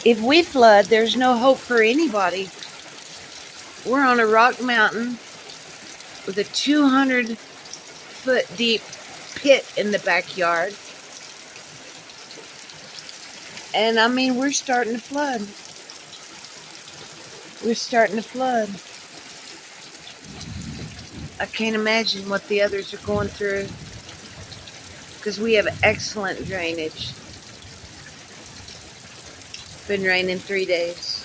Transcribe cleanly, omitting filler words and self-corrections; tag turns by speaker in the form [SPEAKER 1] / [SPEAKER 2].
[SPEAKER 1] If we flood, there's no hope for anybody. We're on a rock mountain with a 200-foot deep pit in the backyard. And I mean, we're starting to flood. We're starting to flood. I can't imagine what the others are going through, because we have excellent drainage. It's been raining 3 days.